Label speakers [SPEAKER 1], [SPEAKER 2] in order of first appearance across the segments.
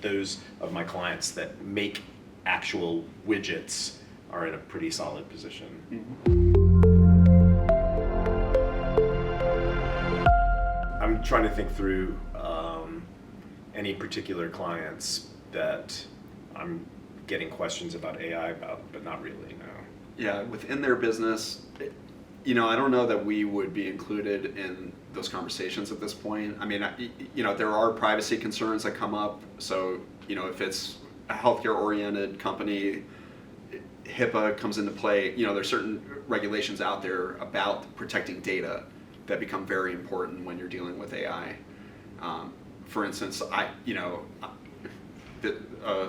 [SPEAKER 1] Those of my clients that make actual widgets are in a pretty solid position. I'm trying to think through any particular clients that I'm getting questions about AI about, but not really, no.
[SPEAKER 2] Yeah, within their business, I don't know that we would be included in those conversations at this point. I mean, there are privacy concerns that come up. So, if it's a healthcare-oriented company, HIPAA comes into play. There's certain regulations out there about protecting data that become very important when you're dealing with AI. For instance, a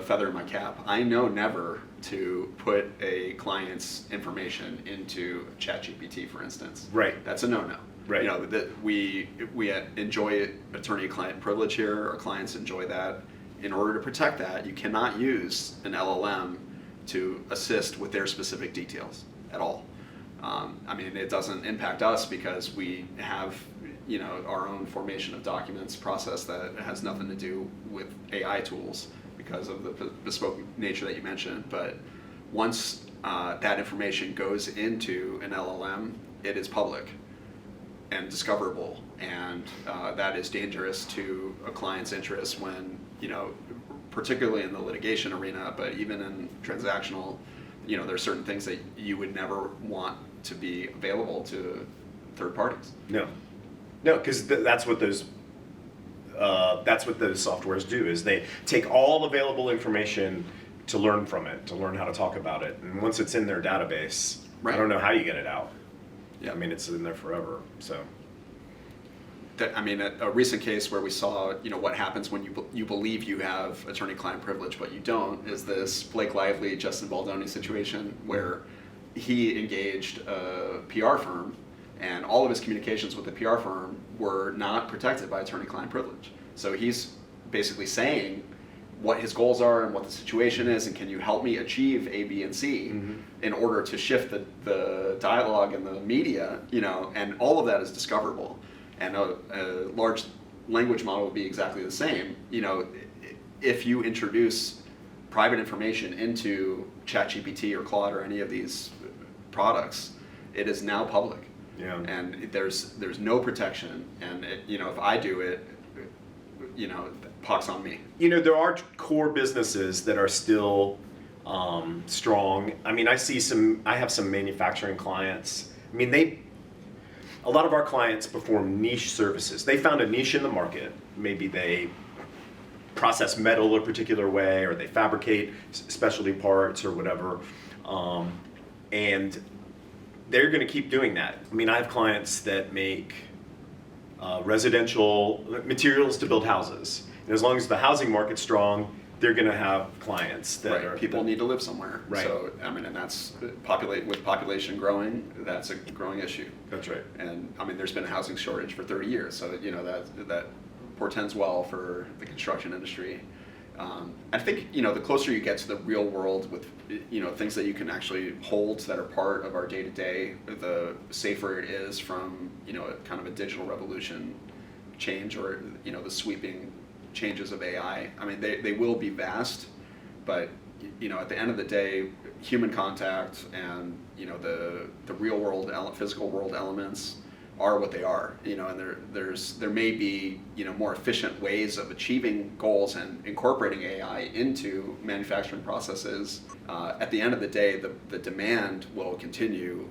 [SPEAKER 2] feather in my cap, I know never to put a client's information into ChatGPT, for instance.
[SPEAKER 1] Right.
[SPEAKER 2] That's a no-no.
[SPEAKER 1] Right.
[SPEAKER 2] That we enjoy attorney-client privilege here. Our clients enjoy that. In order to protect that, you cannot use an LLM to assist with their specific details at all. It doesn't impact us because we have our own formation of documents process that has nothing to do with AI tools because of the bespoke nature that you mentioned. But once that information goes into an LLM, it is public and discoverable, and that is dangerous to a client's interests when, particularly in the litigation arena, but even in transactional, there's certain things that you would never want to be available to third parties.
[SPEAKER 1] No, because that's what those softwares do, is they take all available information to learn from it, to learn how to talk about it. And once it's in their database, right. I don't know how you get it out. Yeah, it's in there forever. So,
[SPEAKER 2] a recent case where we saw, what happens when you believe you have attorney-client privilege, but you don't, is this Blake Lively, Justin Baldoni situation where he engaged a PR firm, and all of his communications with the PR firm were not protected by attorney-client privilege. So he's basically saying what his goals are and what the situation is, and can you help me achieve A, B, and C in order to shift the dialogue and the media, and all of that is discoverable. And a large language model would be exactly the same. If you introduce private information into ChatGPT or Claude or any of these products, it is now public.
[SPEAKER 1] Yeah.
[SPEAKER 2] And there's no protection, and if I do it, pox on me.
[SPEAKER 1] There are core businesses that are still strong. I have some manufacturing clients. A lot of our clients perform niche services. They found a niche in the market. Maybe they process metal a particular way, or they fabricate specialty parts or whatever. And they're going to keep doing that. I have clients that make residential materials to build houses. And as long as the housing market's strong, they're going to have clients that
[SPEAKER 2] people need to live somewhere.
[SPEAKER 1] Right.
[SPEAKER 2] So and that's with population growing, that's a growing issue.
[SPEAKER 1] That's right.
[SPEAKER 2] And there's been a housing shortage for 30 years, so that portends well for the construction industry. I think the closer you get to the real world with things that you can actually hold that are part of our day-to-day, the safer it is from a kind of a digital revolution change, or the sweeping changes of AI. They will be vast, but at the end of the day, human contact and the real world physical world elements are what they are, and there may be more efficient ways of achieving goals and incorporating AI into manufacturing processes. At the end of the day, the demand will continue,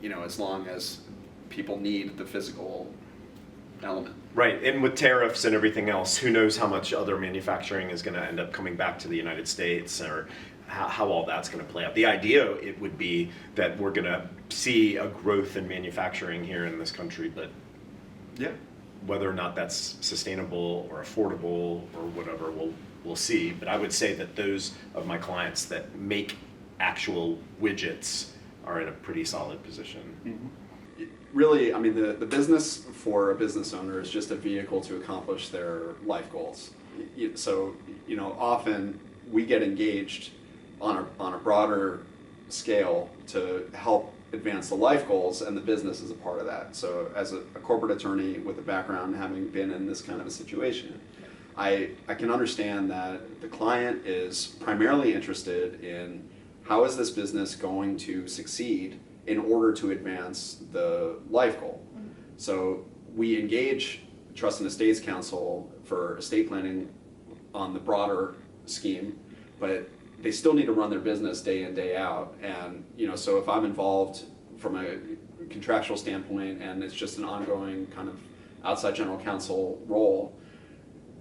[SPEAKER 2] as long as people need the physical element.
[SPEAKER 1] Right, and with tariffs and everything else, who knows how much other manufacturing is going to end up coming back to the United States, or how all that's going to play out. The idea, it would be that we're going to see a growth in manufacturing here in this country, but
[SPEAKER 2] yeah,
[SPEAKER 1] whether or not that's sustainable or affordable or whatever, we'll see. But I would say that those of my clients that make actual widgets are in a pretty solid position.
[SPEAKER 2] Mm-hmm. Really, the business for a business owner is just a vehicle to accomplish their life goals. So, often we get engaged on a broader scale to help advance the life goals, and the business is a part of that. So as a corporate attorney with a background having been in this kind of a situation, I can understand that the client is primarily interested in how is this business going to succeed in order to advance the life goal. So we engage Trust and Estates Counsel for estate planning on the broader scheme, but they still need to run their business day in, day out. And so if I'm involved from a contractual standpoint and it's just an ongoing kind of outside general counsel role,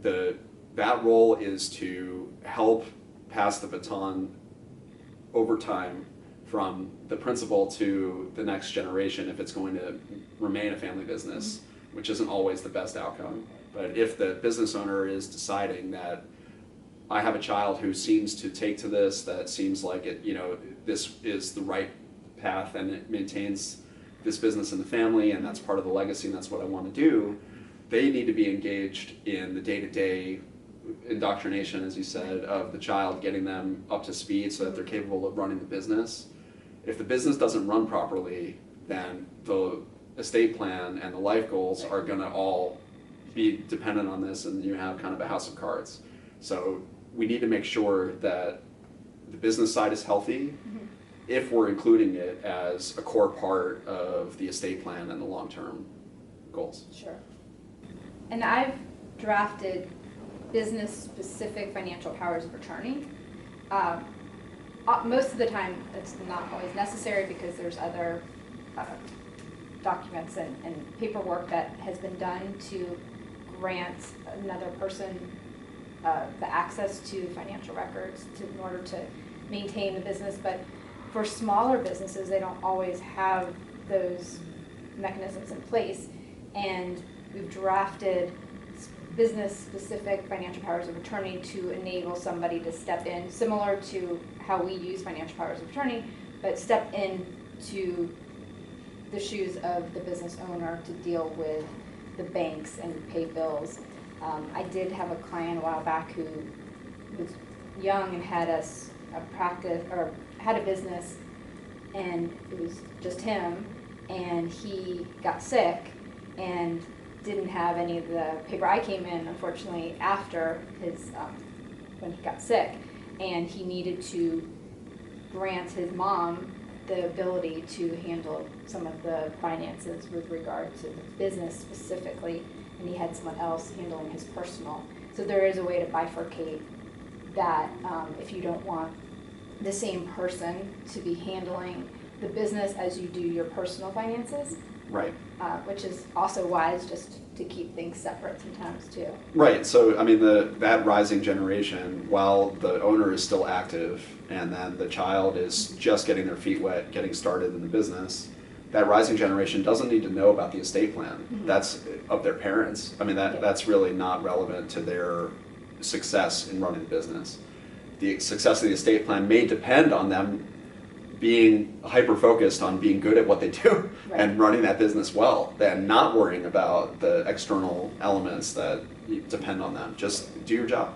[SPEAKER 2] that role is to help pass the baton over time from the principal to the next generation if it's going to remain a family business, which isn't always the best outcome. But if the business owner is deciding that I have a child who seems to take to this, that seems like this is the right path and it maintains this business in the family and that's part of the legacy and that's what I want to do, they need to be engaged in the day-to-day indoctrination, as you said, of the child, getting them up to speed so that they're capable of running the business. If the business doesn't run properly, then the estate plan and the life goals are going to all be dependent on this, and you have kind of a house of cards. So we need to make sure that the business side is healthy if we're including it as a core part of the estate plan and the long-term goals.
[SPEAKER 3] Sure. And I've drafted business-specific financial powers of attorney. Most of the time, it's not always necessary because there's other documents and paperwork that has been done to grant another person the access to financial records in order to maintain the business. But for smaller businesses, they don't always have those mechanisms in place. And we've drafted business-specific financial powers of attorney to enable somebody to step in, similar to how we use financial powers of attorney, but step in to the shoes of the business owner to deal with the banks and pay bills. I did have a client a while back who was young and had a practice or had a business, and it was just him, and he got sick and didn't have any of the paper. I came in, unfortunately, after his when he got sick, and he needed to grant his mom the ability to handle some of the finances with regard to the business specifically, and he had someone else handling his personal. So there is a way to bifurcate that if you don't want the same person to be handling the business as you do your personal finances.
[SPEAKER 2] Right.
[SPEAKER 3] Which is also wise, just to keep things separate sometimes too.
[SPEAKER 2] Right. So I mean, that rising generation, while the owner is still active, and then the child is just getting their feet wet, getting started in the business, that rising generation doesn't need to know about the estate plan. Mm-hmm. That's of their parents. I mean, that's really not relevant to their success in running the business. The success of the estate plan may depend on them being hyper-focused on being good at what they do and running that business well, than not worrying about the external elements that depend on them. Just do your job.